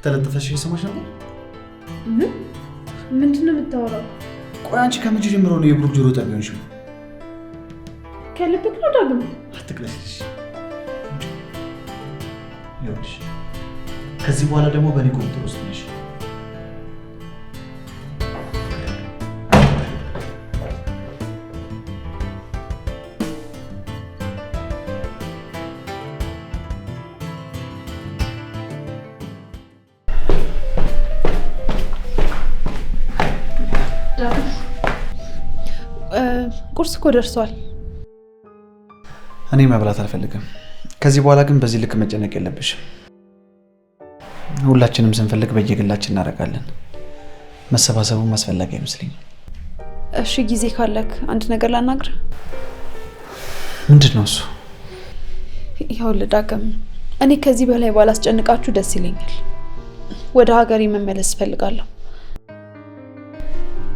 ተለጥፈሽ እየሰማሽ ነበር? ምንድነው የምታወራው? ቆይ አንቺ ከመቼ ጀምሮ ነው የብሩክ ጆሮ ጠቢ ሆንሽው? ከልብክ ነው ዳግም? አትቅለሽ። ይኸውልሽ ከዚህ በኋላ ደግሞ በእኔ ቁጥጥር ውስጥ ነሽ። ቁርስ እኮ ደርሷል። እኔ መብላት አልፈልግም። ከዚህ በኋላ ግን በዚህ ልክ መጨነቅ የለብሽም። ሁላችንም ስንፈልግ በየግላችን እናደርጋለን። መሰባሰቡም አስፈላጊ አይመስለኝም። እሺ ጊዜ ካለክ አንድ ነገር ላናግር። ምንድን ነው እሱ? ይኸውልህ ዳግም፣ እኔ ከዚህ በላይ ባላስጨንቃችሁ ደስ ይለኛል። ወደ ሀገሬ መመለስ እፈልጋለሁ።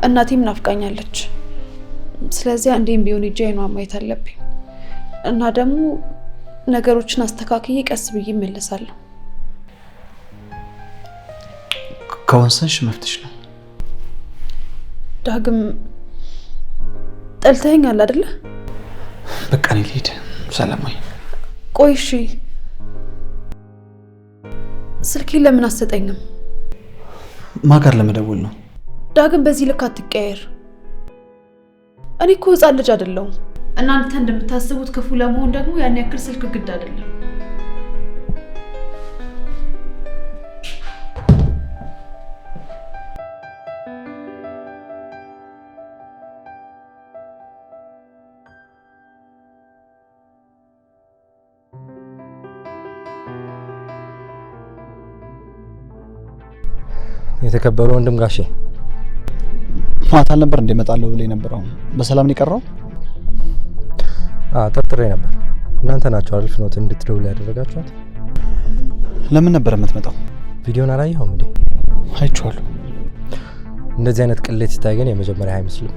እናቴም ናፍቃኛለች። ስለዚህ አንዴም ቢሆን ሄጄ አይኗን ማየት አለብኝ እና ደግሞ ነገሮችን አስተካክዬ ቀስ ብዬ እመለሳለሁ። ከወሰንሽ መፍትሽ ነው። ዳግም ጠልተኸኛል አይደለ? በቃ እኔ ልሂድ። ሰላማዊ ቆይ እሺ፣ ስልኬን ለምን አትሰጠኝም? ማጋር ለመደወል ነው። ዳግም በዚህ ልክ አትቀያየር። እኔ እኮ ህፃን ልጅ አይደለሁም። እናንተ እንደምታስቡት ክፉ ለመሆን ደግሞ ያን ያክል ስልክ ግድ አይደለም። የተከበሩ ወንድም ጋሼ ማታ ነበር እንደመጣለው ብለኝ ነበርው። በሰላም ነው የቀረው? ጠርጥሬ ነበር። እናንተ ናችሁ አይደል ፍኖት እንድትደውል ያደረጋችኋት? ለምን ነበር የምትመጣው? ቪዲዮን አላየኸውም እንዴ? አይቼዋለሁ። እንደዚህ አይነት ቅሌት ሲታይ ግን የመጀመሪያ አይመስልም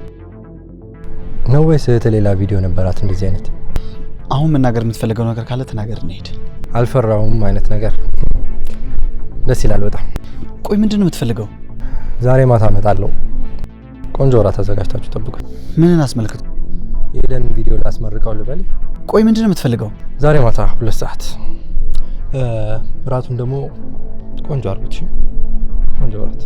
ነው ወይስ ሌላ ቪዲዮ ነበራት እንደዚህ አይነት? አሁን መናገር የምትፈልገው ነገር ካለ ተናገር፣ እንሂድ። አልፈራውም አይነት ነገር ደስ ይላል በጣም። ቆይ ምንድነው የምትፈልገው? ዛሬ ማታ እመጣለሁ። ቆንጆ ወራት አዘጋጅታችሁ ጠብቁኝ። ምንን አስመልክቶ? የሄደን ቪዲዮ ላስመርቀው ልበል? ቆይ ምንድነው የምትፈልገው? ዛሬ ማታ 2 ሰዓት ራቱን ደግሞ ቆንጆ አድርጉት። እሺ ቆንጆ ራት።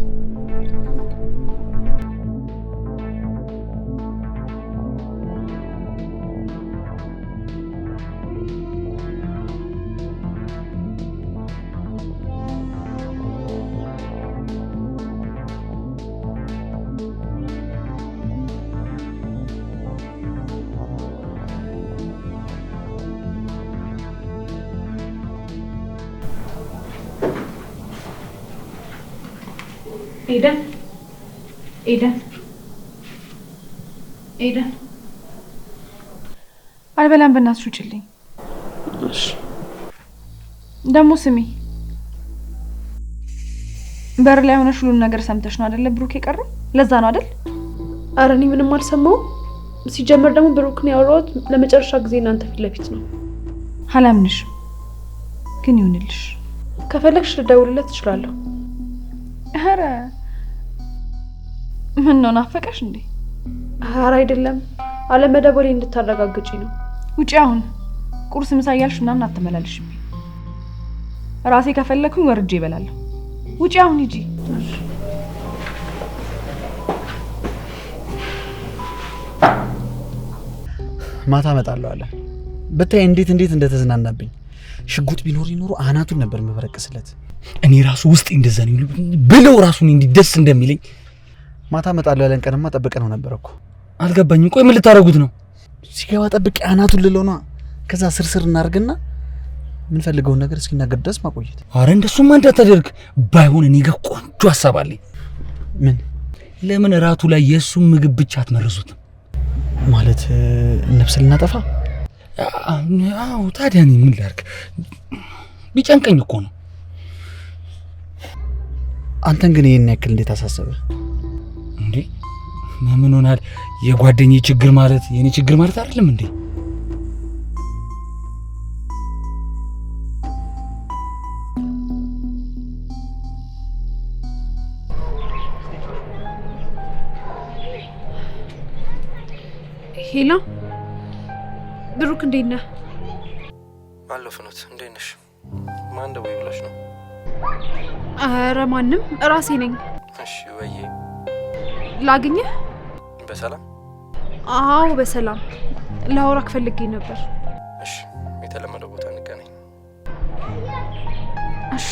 ኤደን አልበላም፣ በእናትሽ ውጭልኝ። እሺ ደግሞ ስሚ፣ በር ላይ ሆነሽ ሁሉን ነገር ሰምተሽ ነው አይደለ ብሩክ የቀረው? ለዛ ነው አይደል? ኧረ እኔ ምንም አልሰማሁም። ሲጀመር ደግሞ ብሩክን ያወራሁት ለመጨረሻ ጊዜ እናንተ ፊት ለፊት ነው። አላምንሽም፣ ግን ይሁንልሽ። ከፈለግሽ ልደውልለት እችላለሁ። ኧረ ምን ነው ናፈቀሽ እንዴ? ኧረ አይደለም፣ አለመደወሌ እንድታረጋግጪ ነው። ውጪ አሁን። ቁርስ ምሳ እያልሽ ምናምን አትመላለሽብኝ። ራሴ ከፈለኩኝ ወርጄ እበላለሁ። ውጪ አሁን ሂጂ። ማታ እመጣለሁ አለ። ብታይ እንዴት እንደተዝናናብኝ። ሽጉጥ ቢኖር ይኖሩ አናቱን ነበር መበረቅስለት። እኔ ራሱ ውስጥ እንደዛ ነው ብለው ራሱን እንዲ ደስ እንደሚለኝ። ማታ እመጣለሁ ያለን ቀንማ ጠብቀነው ነበር እኮ። አልገባኝም። ቆይ ምን ልታረጉት ነው? ሲገባ ጠብቄ አናቱን ልለው ነው። ከዛ ስርስር እናርግና ምን ፈልገው ነገር እስኪናገር ድረስ ማቆየት። አረ እንደሱማ እንዳታደርግ። ባይሆን እኔ ጋር ቆንጆ ሐሳብ አለኝ። ምን? ለምን ራቱ ላይ የሱን ምግብ ብቻ አትመርዙትም? ማለት ነፍስ ልናጠፋ? አዎ ታዲያ እኔ ምን ላድርግ? ቢጨንቀኝ እኮ ነው። አንተን ግን ይሄን ያክል እንዴት አሳሰበ እንዴ? ምን ሆናል? የጓደኛዬ ችግር ማለት የኔ ችግር ማለት አይደለም እንዴ? ሄሎ ብሩክ፣ እንዴት ነህ? አለሁ ፍኖት፣ እንዴት ነሽ? ማን ደውይ ብለሽ ነው? ኧረ ማንም፣ እራሴ ነኝ። እሺ ወይዬ፣ ላግኘህ? በሰላም? አዎ በሰላም። ላውራክ ፈልጌ ነበር። እሺ፣ የተለመደው ቦታ እንገናኝ። እሺ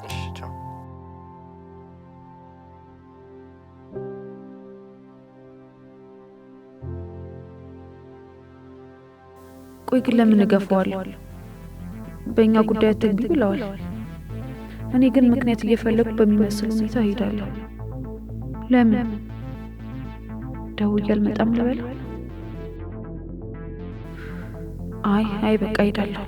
እሺ፣ ቻው። ቆይ ግን ለምን እገፋዋለሁ? በእኛ ጉዳይ አትግቢ ብለዋል። እኔ ግን ምክንያት እየፈለጉ በሚመስል ሁኔታ እሄዳለሁ። ለምን ደውዬ አልመጣም ልበል? አይ በቃ እሄዳለሁ።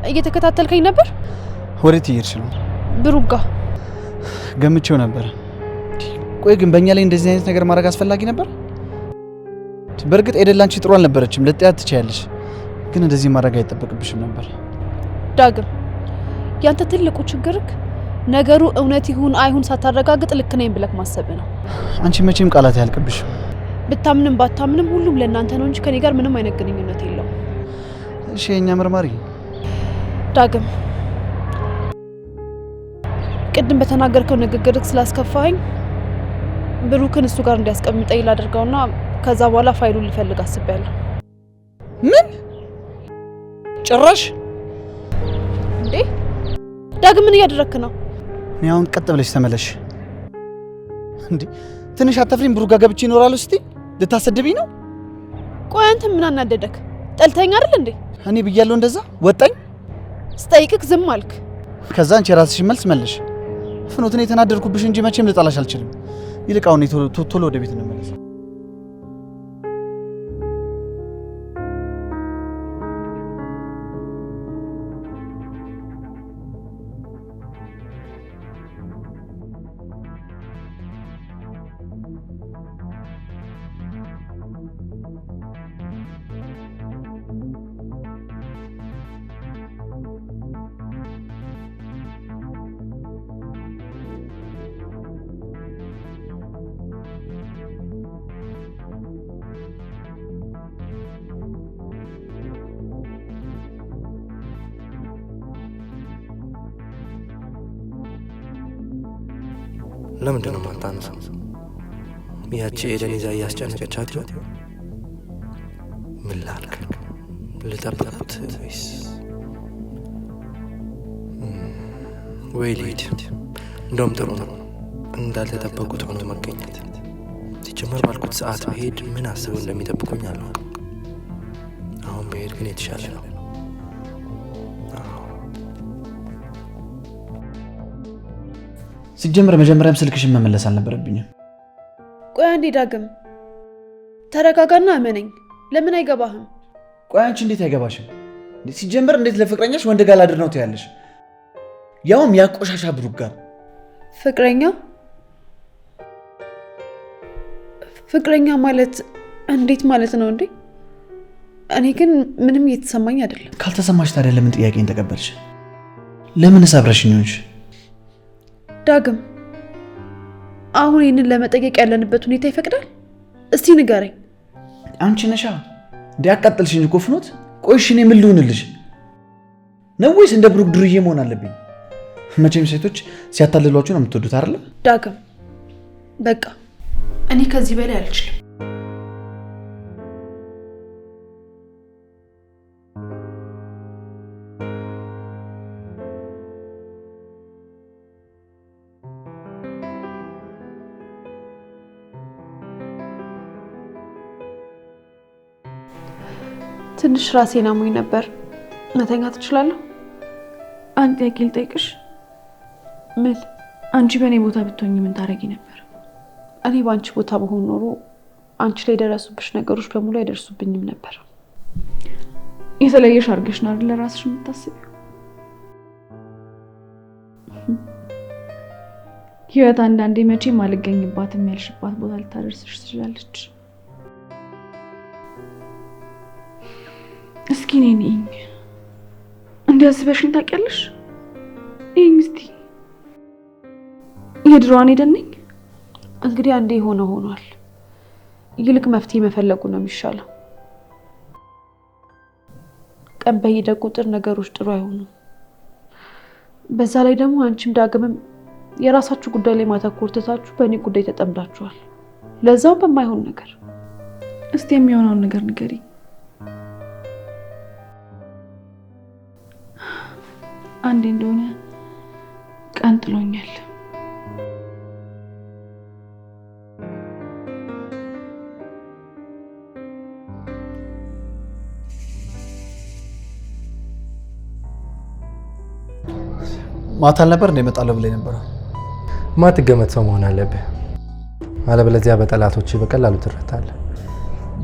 እየተከታተልከኝ ነበር? ወዴት እየሄድሽ ነው? ብሩክ ጋር ገምቼው ነበር። ቆይ ግን በእኛ ላይ እንደዚህ አይነት ነገር ማድረግ አስፈላጊ ነበር? በእርግጥ ኤደላንቺ ጥሩ አልነበረችም፣ ልጥያት ትችያለሽ፣ ግን እንደዚህ ማድረግ አይጠበቅብሽም ነበር። ዳግም፣ ያንተ ትልቁ ችግርክ ነገሩ እውነት ይሁን አይሁን ሳታረጋግጥ ልክ ነኝ ብለክ ማሰብ ነው። አንቺ መቼም ቃላት ያልቅብሽም። ብታምንም ባታምንም ሁሉም ለእናንተ ነው እንጂ ከኔ ጋር ምንም አይነት ግንኙነት የለውም። እሺ የኛ መርማሪ ዳግም፣ ቅድም በተናገርከው ንግግርክ ስላስከፋኝ ብሩክን እሱ ጋር እንዲያስቀምጠኝ ላደርገውና ከዛ በኋላ ፋይሉን ልፈልግ አስቤያለሁ። ምን ጭራሽ? እንዴ ዳግም፣ ምን እያደረክ ነው? እኔ አሁን ቀጥ ብለሽ ተመለሽ። እንዴ ትንሽ አተፍሪም? ብሩክ ጋር ገብቼ ይኖራል እስቲ ልታሰድብኝ ነው? ቆይ አንተ ምን አናደደክ? ጠልተኛ አይደል እንዴ? እኔ ብያለሁ እንደዛ ወጣኝ? ስጠይቅክ ዝም አልክ። ከዛ አንቺ የራስሽን መልስ መልሽ። ፍኖት፣ እኔ የተናደድኩብሽ እንጂ መቼም ልጣላሽ አልችልም። ይልቅ አሁን ቶሎ ወደ ቤት እንመለስ። ለምንድን ነው የማታነሳው? ያቺ ኤደን ይዛ እያስጨነቀቻት ይሆን? ምን ላድርግ? ልጠብቁት ወይ ልሂድ? እንደውም ጥሩ ነው እንዳልተጠበቁት ሆኖ መገኘት። ሲጀመር ባልኩት ሰዓት ብሄድ ምን አስበው እንደሚጠብቁኝ አላውቅም። አሁን ብሄድ ግን የተሻለ ነው። ሲጀመር መጀመሪያም ስልክሽን መመለስ አልነበረብኝም። ቆይ አንዴ ዳግም ተረጋጋና እመነኝ። ለምን አይገባህም? ቆይ አንቺ እንዴት አይገባሽም? ሲጀመር እንዴት ለፍቅረኛሽ ወንድ ጋር ላድር ነው ትያለሽ? ያውም ያቆሻሻ ብሩክ ጋር። ፍቅረኛ ማለት እንዴት ማለት ነው እንዴ? እኔ ግን ምንም እየተሰማኝ አይደለም። ካልተሰማሽ ታዲያ ለምን ጥያቄን ተቀበልሽ? ለምን አብረሽኝ ሆንሽ? ዳግም፣ አሁን ይህንን ለመጠየቅ ያለንበት ሁኔታ ይፈቅዳል? እስቲ ንገረኝ። አንቺ ነሻ እንዲያቃጥልሽኝ እኮ ፍኖት። ቆይ እሺ እኔ ምን ልሁንልሽ ነው? ወይስ እንደ ብሩክ ዱርዬ መሆን አለብኝ? መቼም ሴቶች ሲያታልሏችሁ ነው የምትወዱት አይደል? ዳግም በቃ እኔ ከዚህ በላይ አልችልም። ትንሽ ራሴን አሞኝ ነበር። መተኛት ትችላለህ? አንድ ጥያቄ ልጠይቅሽ። ምን? አንቺ በእኔ ቦታ ብትሆኚ ምን ታደርጊ ነበር? እኔ በአንቺ ቦታ በሆን ኖሮ አንቺ ላይ የደረሱብሽ ነገሮች በሙሉ አይደርሱብኝም ነበር። የተለየሽ አድርገሽ ነው አይደል ራስሽ የምታስቢው? ህይወት አንዳንዴ መቼም አልገኝባትም ያልሽባት ቦታ ልታደርስሽ ትችላለች። እስኪ ነኝ እንዲያስበሽኝ ታውቂያለሽ? ይሄን እስቲ የድሮዋን ሄደንኝ እንግዲህ አንዴ ሆኗል። ይልቅ መፍትሄ መፈለጉ ነው የሚሻለው። ቀን በሄደ ቁጥር ነገሮች ጥሩ አይሆኑም። በዛ ላይ ደግሞ አንቺም ዳግምም የራሳችሁ ጉዳይ ላይ ማተኮር ትታችሁ በእኔ ጉዳይ ተጠምዳችኋል። ለዛው በማይሆን ነገር። እስቲ የሚሆነውን ነገር ንገሪ። አንዴ እንደሆነ ቀን ጥሎኛል። ማታ ነበር እንደመጣለው ብለኝ ነበር። ማትገመት ሰው መሆን አለብህ፣ አለበለዚያ በጠላቶች በቀላሉ ትረታለህ።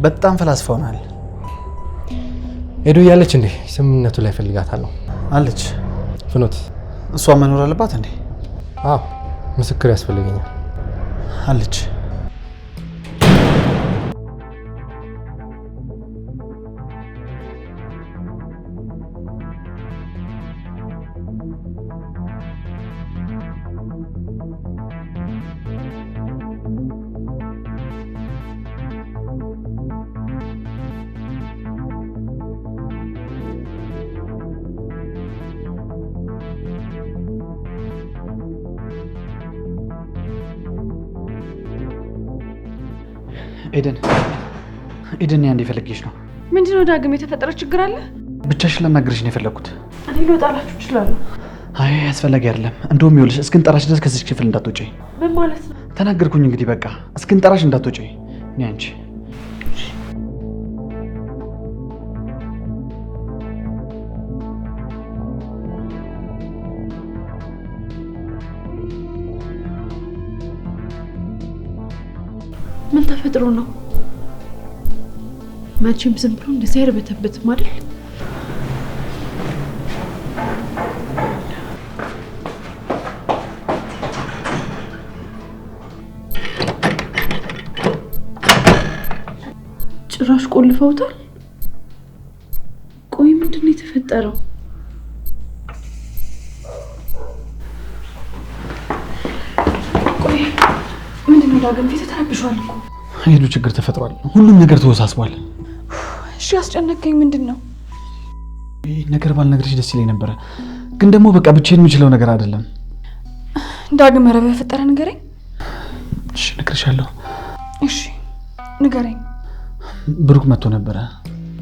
በጣም ፈላስፋ ሆናል። ሄዱ ያለች እንዴ? ስምምነቱ ላይ ፈልጋታለሁ አለች። ፍኖት እሷ መኖር አለባት እንዴ? አዎ ምስክር ያስፈልገኛል አለች። ኤደን ያንዴ ፈልጌሽ ነው። ምንድነው ዳግም? የተፈጠረ ችግር አለ? ብቻሽን ላናግርሽ ነው የፈለኩት። እኔ ልወጣላችሁ እችላለሁ። አይ አስፈላጊ አይደለም። እንደውም ይኸውልሽ እስክንጠራሽ ድረስ ከዚህ ክፍል እንዳትወጪ። ምን ማለት ነው? ተናገርኩኝ እንግዲህ በቃ እስክንጠራሽ እንዳትወጪ። እኔ አንቺ ምን ተፈጥሮ ነው? መቼም ዝም ብሎ እንደዚህ አይርበተበትም አይደል? ጭራሽ ቆልፈውታል። ቆይ ምንድን ነው የተፈጠረው? ቆይ ምንድን ነው ዳግም? ፊት ተረብሿል እኮ። ሄዱ ችግር ተፈጥሯል። ሁሉም ነገር ተወሳስቧል። እሺ አስጨነቀኝ። ምንድን ነው? ይህ ነገር ባልነግርሽ ደስ ይለኝ ነበረ፣ ግን ደግሞ በቃ ብቻዬን የምችለው ነገር አይደለም። ዳግም ኧረ በፈጠረ ንገረኝ። እሺ እነግርሻለሁ። እሺ ንገረኝ። ብሩክ መጥቶ ነበረ።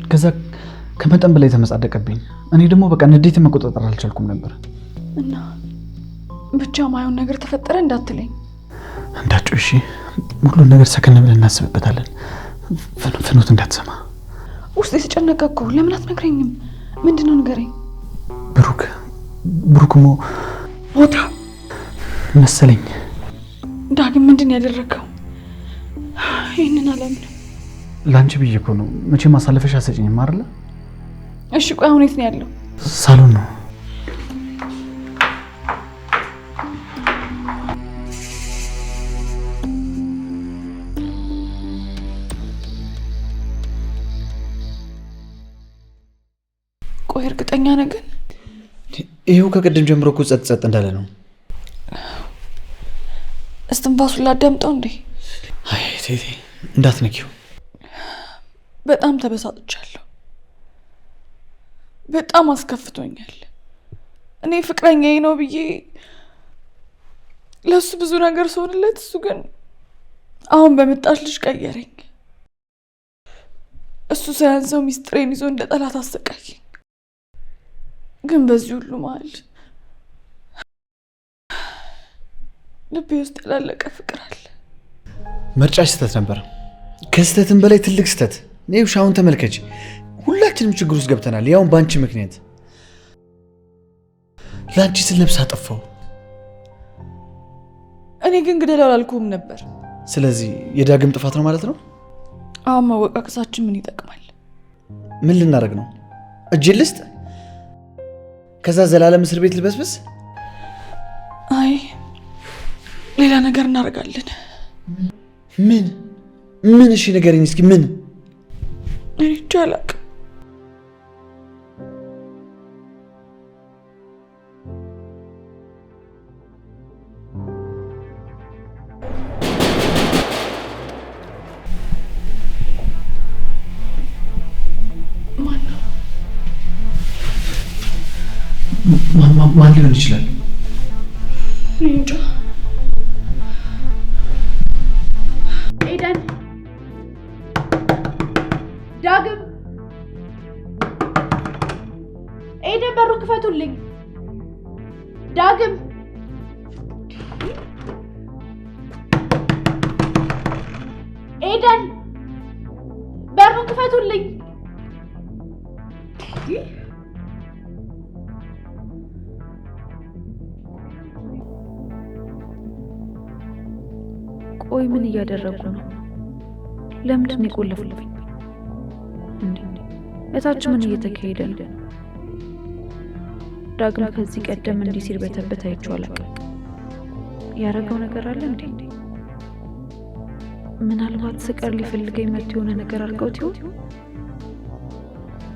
ከዛ ከመጠን በላይ ተመጻደቀብኝ። እኔ ደግሞ በቃ ንዴትን መቆጣጠር አልቻልኩም ነበር። እና ብቻ ማይሆን ነገር ተፈጠረ እንዳትለኝ። እንዳትጮህ እሺ። ሁሉን ነገር ሰከን ብለን እናስብበታለን። ፍኖት እንዳትሰማ። ውስጥ የተጨነቀ እኮ። ለምን አትነግረኝም? ምንድነው ንገረኝ። ብሩክ ሞታ መሰለኝ። ዳግም ምንድን ያደረገው? ይህንን አላምንም። ለአንቺ ብዬ እኮ ነው። መቼም ማሳለፈሽ አሰጭኝም አይደለ? እሺ ቆይ አሁን የት ነው ያለው? ሳሎን ነው። ቆይ እርግጠኛ ነህ ግን? ይሄው ከቅድም ጀምሮ እኮ ጸጥ እንዳለ ነው። እስትንፋሱን ላዳምጠው እንዴ? አይ ቴቴ እንዳትነኪው። በጣም ተበሳጭቻለሁ። በጣም አስከፍቶኛል። እኔ ፍቅረኛዬ ነው ብዬ ለሱ ብዙ ነገር ስሆንለት እሱ ግን አሁን በመጣች ልጅ ቀየረኝ። እሱ ሳያንሰው ሚስጥሬን ይዞ እንደ ጠላት አሰቃየኝ። ግን በዚህ ሁሉ መሀል ልቤ ውስጥ ያላለቀ ፍቅር አለ። ምርጫሽ ስህተት ነበር፣ ከስህተትም በላይ ትልቅ ስህተት። ይኸውልሽ አሁን ተመልከች፣ ሁላችንም ችግር ውስጥ ገብተናል፣ ያውም በአንቺ ምክንያት። ለአንቺ ስል ነፍስ አጠፋው። እኔ ግን ግደል አላልኩም ነበር። ስለዚህ የዳግም ጥፋት ነው ማለት ነው? አሁን መወቃቀሳችን ምን ይጠቅማል? ምን ልናደርግ ነው? እጅን ልስጥ? ከዛ ዘላለም እስር ቤት ልበስብስ? አይ ሌላ ነገር እናደርጋለን። ምን? እሺ ንገረኝ እስኪ ምን? እኔ እንጃ አላውቅም። ማን ሊሆን ይችላል? እንጃ። ኤደን፣ ዳግም፣ ኤደን በሩ ክፈቱልኝ። ዳግም፣ ኤደን በሩ ክፈቱልኝ። ቆይ ምን እያደረጉ ነው? ለምንድን ነው የቆለፉብኝ? እታች ምን እየተካሄደ ነው? ዳግም ከዚህ ቀደም እንዲህ ሲርበተበት አይቼው አላውቅም። ያደረገው ነገር አለ እንዴ? ምናልባት ስቀር ሊፈልገኝ መጥቶ የሆነ ነገር አድርገውት ይሆን?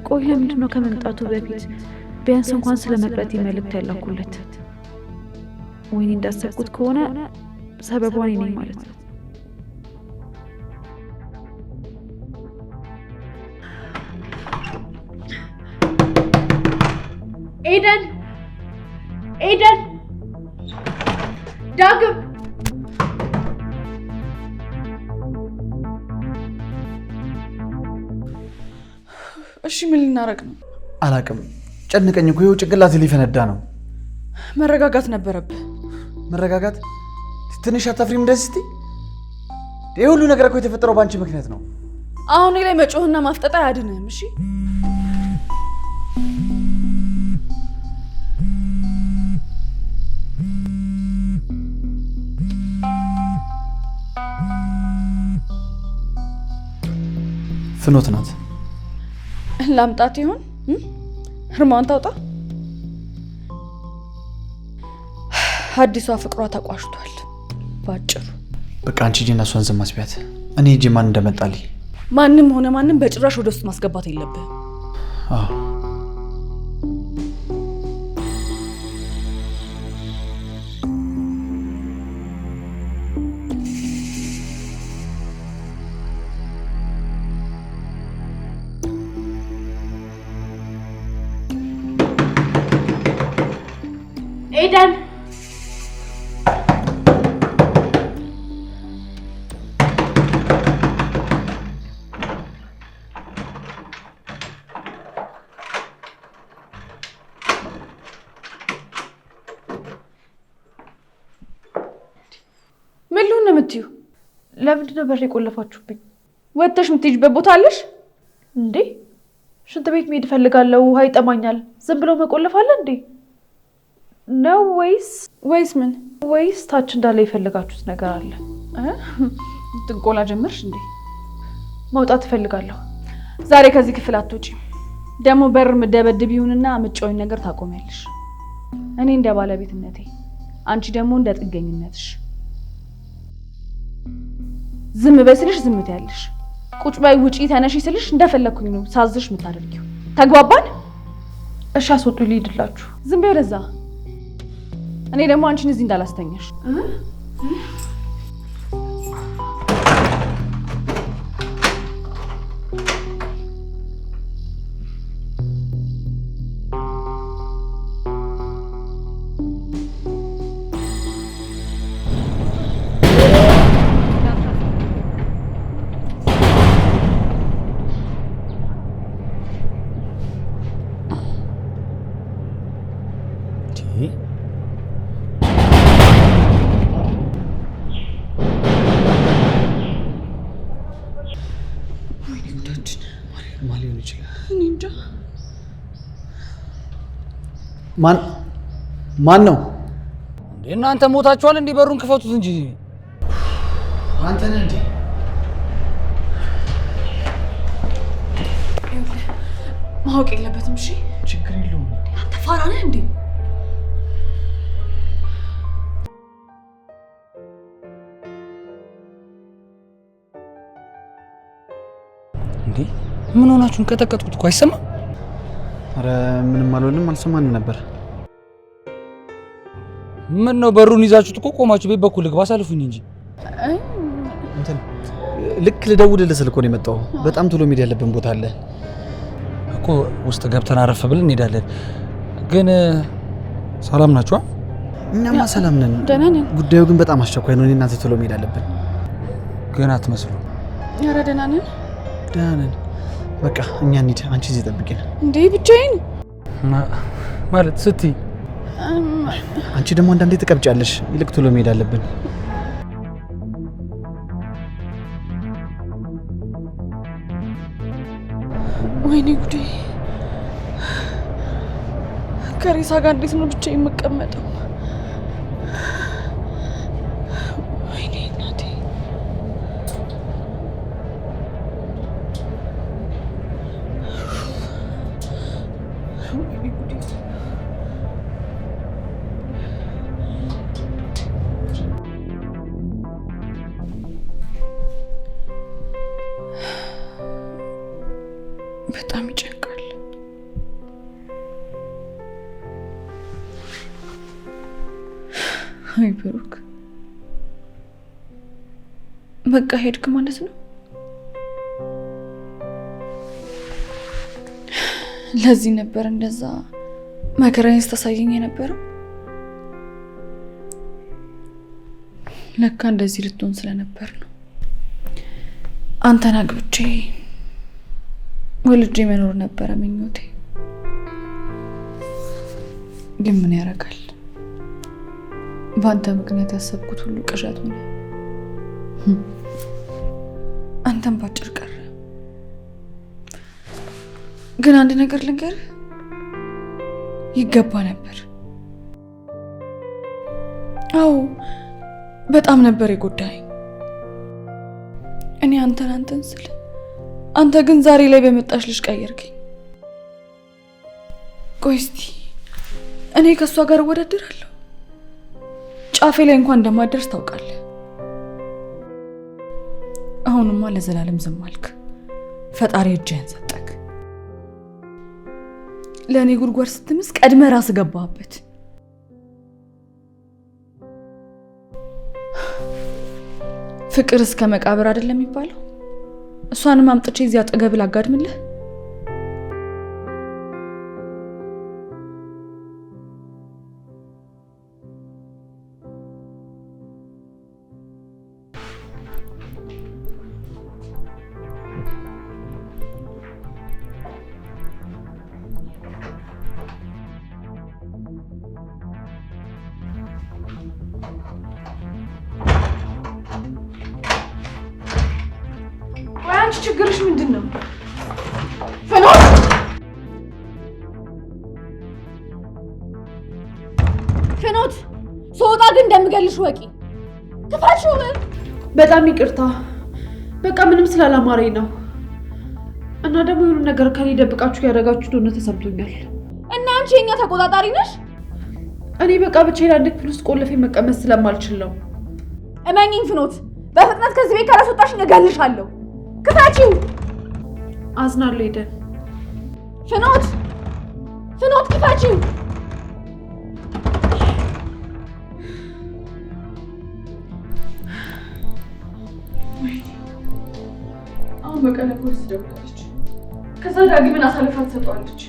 ቆይ ለምንድን ነው ከመምጣቱ በፊት ቢያንስ እንኳን ስለ መቅረቴ መልእክት ያላኩለት? ወይኔ እንዳሰብኩት ከሆነ ሰበቧን እኔ ነኝ ማለት ነው። ኤደን፣ ኤደን፣ ዳግም፣ እሺ ምን ልናደርግ ነው? አላውቅም። ጨንቀኝ እኮ ይኸው ጭንቅላቴ ሊፈነዳ ነው። መረጋጋት ነበረብህ። መረጋጋት? ትንሽ አታፍሪም? እንደዚህ ስትይ ይህ ሁሉ ነገር እኮ የተፈጠረው በአንቺ ምክንያት ነው። አሁን ላይ መጮህና ማፍጠጥ አያድንህም። እሺ ፍኖት ናት። ላምጣት ይሆን? ህርማን ታውጣ። አዲሷ ፍቅሯ ተቋሽቷል ባጭሩ። በቃ አንቺ ሂጂና እሷን ዝም አስቢያት። እኔ ሂጂ ማን እንደመጣልኝ። ማንም ሆነ ማንም በጭራሽ ወደ ውስጥ ማስገባት የለብህም። አዎ ኤደን፣ ምን ልሁን ነው የምትዩ? ለምንድን ነው በር የቆለፋችሁብኝ? ወጥተሽ የምትሄጂበት ቦታ አለሽ እንዴ? ሽንት ቤት መሄድ እፈልጋለሁ፣ ውሃ ይጠማኛል። ዝም ብሎ መቆለፍ አለ እንዴ? ነው ወይስ ምን? ወይስ ታች እንዳለ የፈለጋችሁት ነገር አለ? ጥንቆላ ጀመርሽ እንዴ? መውጣት እፈልጋለሁ። ዛሬ ከዚህ ክፍል አትወጪም። ደግሞ በር ምደበድብ ይሁንና ምጮኝ ነገር ታቆሚያለሽ። እኔ እንደ ባለቤትነቴ፣ አንቺ ደግሞ እንደ ጥገኝነትሽ። ዝም በይ ስልሽ ዝም ትያለሽ። ቁጭ በይ፣ ውጪ፣ ተነሺ ስልሽ እንደፈለኩኝ ነው ሳዝሽ የምታደርጊው። ተግባባን? እሺ አስወጡ፣ ልሂድላችሁ። ዝም በይ ወደዛ። እኔ ደግሞ አንቺን እዚህ እንዳላስተኛሽ። ወይኔ ጉዳችን ማን ሊሆን ይችላል? እኔ እንጃ። ማን ነው? እናንተ ሞታችኋል እንዴ? በሩን ክፈቱት እንጂ። አንተ ነህ እንዴ? ማወቅ የለበትም። እሺ ችግር የለውም። አንተ ፋራ ነህ እንዴ? እንዴ ምን ሆናችሁን? ቀጠቀጥኩት እኮ አይሰማም። አረ ምንም አልሆንም፣ አልሰማንም ነበር። ምን ነው በሩን ይዛችሁት እኮ ቆማችሁ ቤት በኩል ልግባ አሳልፉኝ እንጂ። እንትን ልክ ልደውልልህ ስልክ ነው የመጣው። በጣም ቶሎ መሄድ ያለብን ቦታ አለ እኮ። ውስጥ ገብተን አረፍ ብለን እንሄዳለን። ግን ሰላም ናችሁ? እኛማ ሰላም ነን። ደህና ነን። ጉዳዩ ግን በጣም አስቸኳይ ነው። እናንተ ቶሎ መሄድ አለብን። ግን አትመስሉ። ኧረ ደህና ነን። ደህና ነን። በቃ እኛ እንሂድ። አንቺ እዚህ ጠብቂን። እንዴ ብቻዬን ማለት ስትይ አንቺ ደግሞ አንዳንዴ ትቀብጫለሽ። ይልቅ ቶሎ መሄድ አለብን። ወይኔ ጉዴ! ከሬሳ ጋር እንዴት ነው ብቻዬን የምቀመጠው? ወይኔ እናቴ! በጣም ይጨንቃል። አይ ብሩክ፣ በቃ ሄድክ ማለት ነው? ለዚህ ነበር እንደዛ መከራዬን ስታሳየኝ የነበረው? ለካ እንደዚህ ልትሆን ስለነበር ነው። አንተን አግብቼ ወልጄ መኖር ነበረ ምኞቴ። ግን ምን ያደርጋል፣ በአንተ ምክንያት ያሰብኩት ሁሉ ቅዠት ሆነ። አንተም ባጭር ቀረ። ግን አንድ ነገር ልንገርህ፣ ይገባ ነበር። አዎ በጣም ነበር የጎዳኸኝ። እኔ አንተን ስል አንተ ግን ዛሬ ላይ በመጣሽ ልጅ ቀየርከኝ። ቆይ እስቲ እኔ ከእሷ ጋር እወዳደራለሁ? ጫፌ ላይ እንኳን እንደማደርስ ታውቃለህ። አሁንማ ለዘላለም ዝም አልክ። ፈጣሪ እጅህን ሰጠክ። ለእኔ ጉድጓድ ስትምስ ቀድመ ራስ ገባህበት። ፍቅር እስከ መቃብር አይደለም የሚባለው? እሷንም አምጥቼ እዚህ አጠገብ ላጋድምልህ? አንቺ ችግርሽ ምንድን ነው? ፍኖት ስወጣ ግን እንደምገልሽ ወቂ። ክፋሽው። በጣም ይቅርታ፣ በቃ ምንም ስላላማረኝ ነው። እና ደግሞ የሆነ ነገር ከኔ ደብቃችሁ ያደረጋችሁ እንደሆነ ተሰምቶኛል። እና አንቺ የኛ ተቆጣጣሪ ነሽ? እኔ በቃ ብቻዬን አንድ ክፍል ውስጥ ቆልፌ መቀመጥ ስለማልችል ነው። እመኚኝ ፍኖት፣ በፍጥነት ከዚህ ቤት ካላስወጣሽኝ እገልሻለሁ። ክፈቺው። አዝናለሁ ሄደን። ፍኖት ክፈቺው። አሁን በቃ ለፖሊስ ደውላለች። ከዛ ዳግምን አሳልፋ ትሰጠዋለች።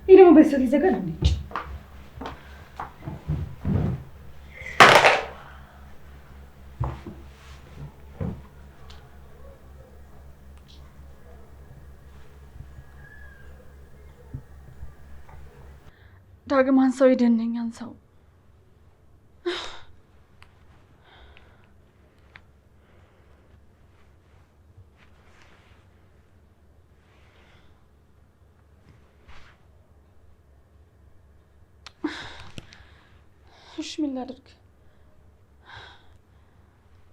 ይሄ ደግሞ በሰል ይዘጋል እንዴ? ዳግም አንሳው ይደነኝ አንሳው እሺ ምን ላድርግ?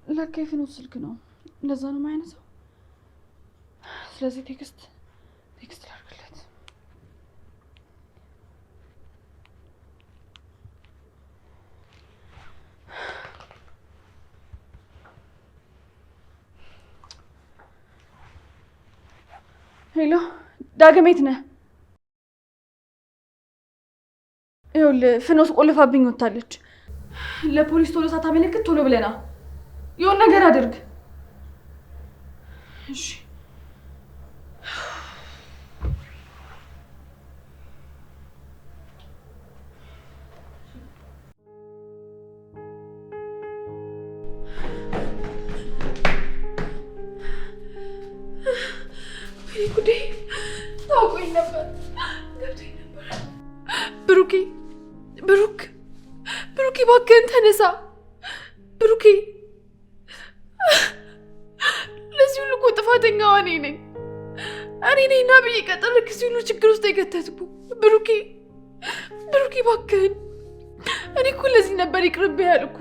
ለካ የፍኖት ስልክ ነው። ለዛ ነው የማይነሳው። ስለዚህ ቴክስት ላድርግለት። ሄሎ ዳግም የት ነህ? ይኸውልህ ፍኖት ቆልፋብኝ ወጣለች። ለፖሊስ ቶሎ ሳታመለክት ቶሎ ብለና የሆነ ነገር አድርግ። እሺ ጉዴ ታውቆኝ ነበር ገብቶኝ ነበር። ብሩኬ እባክህን ተነሳ ብሩኬ። ለዚህ ሁሉ እኮ ጥፋተኛዋ እኔ ነኝ እና ብዬ ቀጠርክ እዚህ ሁሉ ችግር ውስጥ የከተትኩ ብሩኬ እባክህን። እኔ እኮ ለዚህ ነበር ይቅርብህ ያልኩ።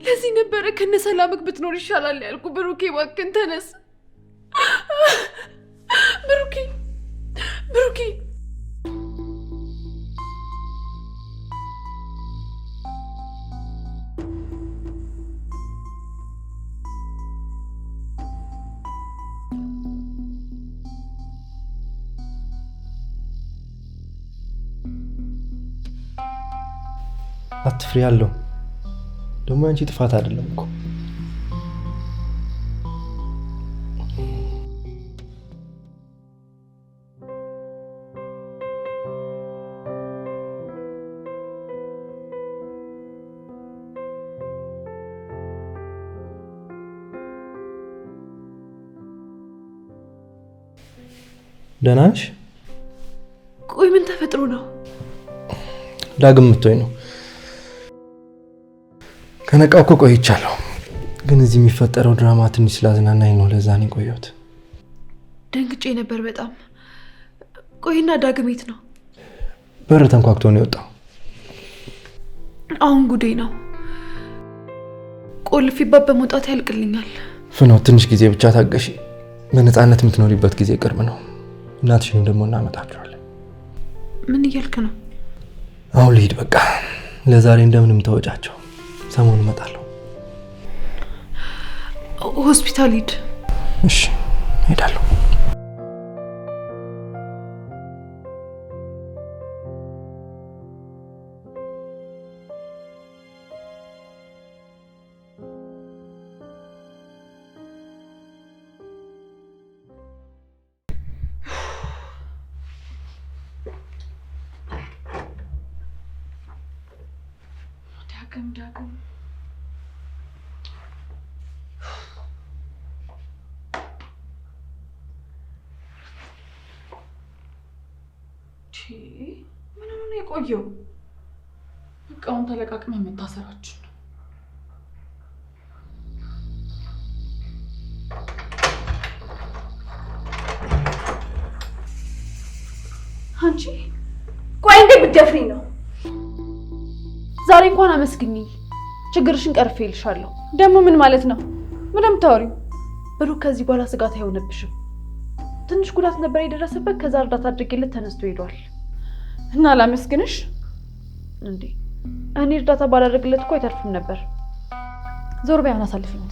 ለዚህ ነበረ ከነሰላምክ ብትኖር ይሻላል ያልኩ። ብሩኬ እባክህን ተነስ ብሩኬ። አትፍሪ ያለው ደግሞ አንቺ ጥፋት አይደለም እኮ። ደህና ነሽ? ቆይ ምን ተፈጥሮ ነው? ዳግም ምትሆኝ ነው። ከነቃው እኮ ቆይቻለሁ፣ ግን እዚህ የሚፈጠረው ድራማ ትንሽ ስላዝናናኝ ነው። ለዛ ነው የቆየሁት። ደንግጬ ነበር በጣም። ቆይና ዳግም የት ነው? በር ተንኳክቶ ነው የወጣው። አሁን ጉዴ ነው። ቆልፊባት በመውጣት ያልቅልኛል። ፍኖት ትንሽ ጊዜ ብቻ ታገሺ። በነፃነት የምትኖሪበት ጊዜ ቅርብ ነው። እናትሽንም ደግሞ እናመጣቸዋለን። ምን እያልክ ነው? አሁን ልሂድ በቃ። ለዛሬ እንደምንም ተወጫቸው። ሰሞኑን እመጣለሁ። ሆስፒታል ሂድ። እሺ ሄዳለሁ። ዳግም ምን ሆነ የቆየው? እቃውን ተለቃቅመ መታሰራችን ነው። አንቺ ቆይ እንዴት ብትደፍሪኝ ነው? ዛሬ እንኳን አመስግኝ። ችግርሽን ቀርፌልሻለሁ። ደግሞ ምን ማለት ነው? ምንም ታወሪው? ብሩክ ከዚህ በኋላ ስጋት አይሆንብሽም። ትንሽ ጉዳት ነበር የደረሰበት። ከዛ እርዳታ አድርጌለት ተነስቶ ሄዷል። እና ላመስግንሽ እንዴ? እኔ እርዳታ ባላደርግለት እኮ አይተርፍም ነበር። ዞር በይ አሳልፊኝ።